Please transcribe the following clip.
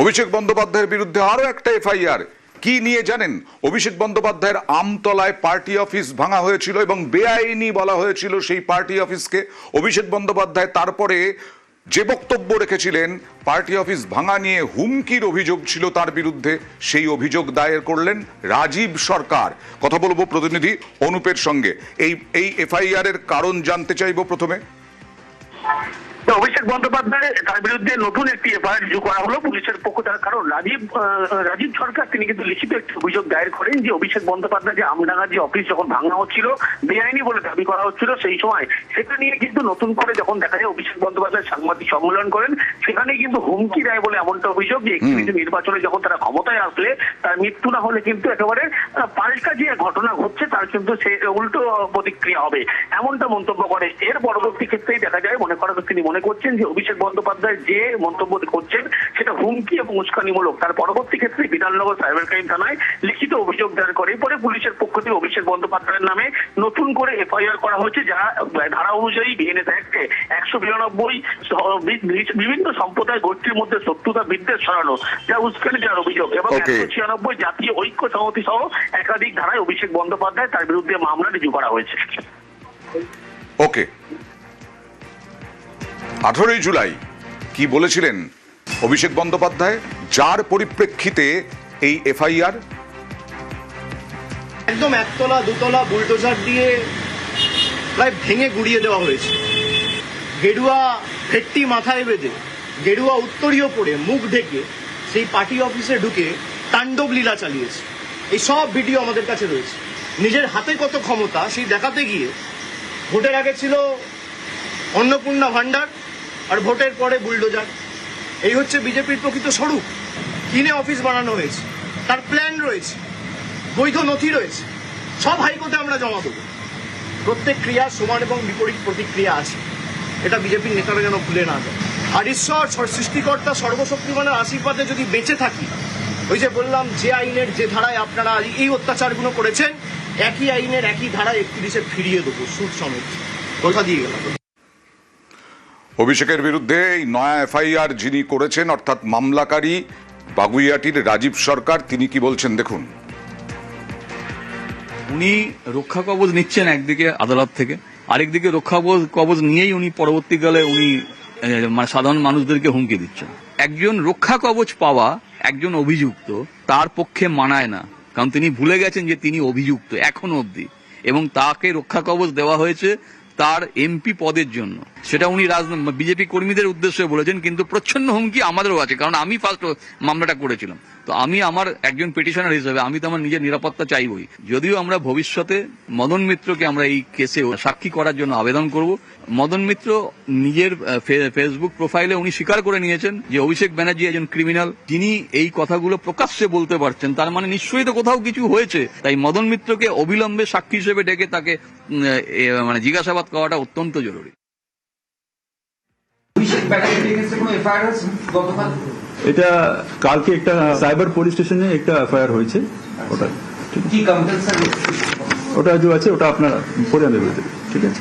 অভিষেক বন্দ্যোপাধ্যায়ের বিরুদ্ধে আরো একটা এফআইআর। কি নিয়ে জানেন? অভিষেক বন্দ্যোপাধ্যায়ের আমতলায় পার্টি অফিস ভাঙা হয়েছিল এবং বেআইনি বলা হয়েছিল সেই পার্টি অফিসকে। অভিষেক বন্দ্যোপাধ্যায় তারপরে যে বক্তব্য রেখেছিলেন, পার্টি অফিস ভাঙা নিয়ে হুমকির অভিযোগ ছিল তার বিরুদ্ধে, সেই অভিযোগ দায়ের করলেন রাজীব সরকার। কথা বলবো প্রতিনিধি অনুপের সঙ্গে। এই এফআইআর এর কারণ জানতে চাইবো প্রথমে। অভিষেক বন্দ্যোপাধ্যায় তার বিরুদ্ধে নতুন একটি এফআইআর রুজু করা হলো পুলিশের পক্ষ থেকে। কারণ রাজীব সরকার তিনি কিন্তু লিখিত একটি অভিযোগ দায়ের করেন যে অভিষেক বন্দ্যোপাধ্যায় যে আমডাঙ্গার যে অফিস যখন ভাঙা হচ্ছিল, বেআইনি বলে দাবি করা হচ্ছিল, সেই সময় সেটা নিয়ে কিন্তু নতুন করে যখন দেখা যায় অভিষেক বন্দ্যোপাধ্যায় সাংবাদিক সম্মেলন করেন, সেখানে কিন্তু হুমকি দেয় বলে এমনটা অভিযোগ যে একটি নির্বাচনে যখন তারা ক্ষমতায় আসলে তার মৃত্যু না হলে কিন্তু একেবারে পাল্টা যে ঘটনা ঘটছে তার কিন্তু সে উল্টো প্রতিক্রিয়া হবে, এমনটা মন্তব্য করে। এর পরবর্তী ক্ষেত্রেই দেখা যায় মনে করা তিনি মনে করছেন যে অভিষেক বন্দ্যোপাধ্যায় যে মন্তব্য করছেন সেটা হুমকি এবং উস্কানিমূলক। তার পরবর্তী ক্ষেত্রে বিধাননগর সাইবার ক্রাইম থানায় লিখিত অভিযোগ দায়ের করে পরে পুলিশের পক্ষ থেকে অভিষেক বন্দ্যোপাধ্যায়ের নামে নতুন করে এফআইআর করা হয়েছে, যা ধারা অনুযায়ী বিএনএস অ্যাক্টে 192 বিভিন্ন সম্প্রদায় গোষ্ঠীর মধ্যে শত্রুতা বিদ্বেষ ছড়ানো, যা উস্কানি দেওয়ার অভিযোগ, এবং 196 জাতীয় ঐক্য সংহতি সহ একাধিক ধারায় অভিষেক বন্দ্যোপাধ্যায় তার বিরুদ্ধে মামলা রুজু করা হয়েছে। ওকে, 18 জুলাই কি বলেছিলেন অভিষেক বন্দ্যোপাধ্যায়, যার পরিপ্রেক্ষিতে এই এফআইআর? একদম একতলা দুতলা বুলডোজার দিয়ে প্রায় ভেঙে গুড়িয়ে দেওয়া হয়েছে। গেরুয়া ভেট্টি মাথায় বেঁধে, গেরুয়া উত্তরীয় পরে, মুখ ঢেকে সেই পার্টি অফিসে ঢুকে তাণ্ডব লীলা চালিয়েছে। এই সব ভিডিও আমাদের কাছে রয়েছে। নিজের হাতে কত ক্ষমতা সেই দেখাতে গিয়ে ভোটের আগে ছিল অন্নপূর্ণা ভান্ডার আর ভোটের পরে বুলডোজার। এই হচ্ছে বিজেপির প্রকৃত স্বরূপ। কিনে অফিস বানানো হয়েছে, তার প্ল্যান রয়েছে, বৈধ নথি রয়েছে, সব হাইকোর্টে আমরা জমা দেবো। প্রত্যেক ক্রিয়া সমান এবং বিপরীত প্রতিক্রিয়া আছে, এটা বিজেপির নেতারা যেন ভুলে না যায়। আর ঈশ্বর সৃষ্টিকর্তা সর্বশক্তিমানের আশীর্বাদে যদি বেঁচে থাকি, ওই যে বললাম যে আইনের যে ধারায় আপনারা এই অত্যাচারগুলো করেছেন, একই আইনের একই ধারায় 31-এ ফিরিয়ে দেবো, সুদ সমেত। কথা দিয়ে গেলাম। অভিষেকের বিরুদ্ধে এই নয়া এফআইআর যিনি করেছেন, অর্থাৎ মামলাকারী বাগুইয়াটির রাজীব সরকার, তিনি কি বলছেন দেখুন। উনি রক্ষা কবচ নিচ্ছেন একদিকে আদালত থেকে, আরেকদিকে রক্ষা কবচ নিয়েই উনি পরবর্তীকালে উনি সাধারণ মানুষদেরকে হুমকি দিচ্ছেন। একজন রক্ষা কবচ পাওয়া একজন অভিযুক্ত তার পক্ষে মানায় না, কারণ তিনি ভুলে গেছেন যে তিনি অভিযুক্ত এখনো অবধি, এবং তাকে রক্ষা কবচ দেওয়া হয়েছে তার এমপি পদের জন্য। সেটা উনি বিজেপি কর্মীদের উদ্দেশ্যে বলেছেন, কিন্তু প্রচ্ছন্ন হুমকি আমাদেরও আছে, কারণ আমি ফার্স্ট মামলাটা করেছিলাম। তো আমি আমার একজন পিটিশনার হিসেবে আমি তো আমার নিজের নিরাপত্তা চাইবই। যদিও আমরা ভবিষ্যতে মদন মিত্রকে আমরা এই কেসে সাক্ষী করার জন্য আবেদন করব। মদন মিত্র নিজের ফেসবুক প্রোফাইলে উনি স্বীকার করে নিয়েছেন যে অভিষেক ব্যানার্জি একজন ক্রিমিনাল। যিনি এই কথাগুলো প্রকাশ্যে বলতে পারছেন, তার মানে নিশ্চয়ই তো কোথাও কিছু হয়েছে। তাই মদন মিত্রকে অবিলম্বে সাক্ষী হিসেবে ডেকে তাকে জিজ্ঞাসাবাদ করাটা অত্যন্ত জরুরি। এটা কালকে একটা সাইবার পুলিশ স্টেশনে একটা এফআইআর হয়েছে। ওটা যে আছে ওটা আপনার পরে দেবে, ঠিক আছে।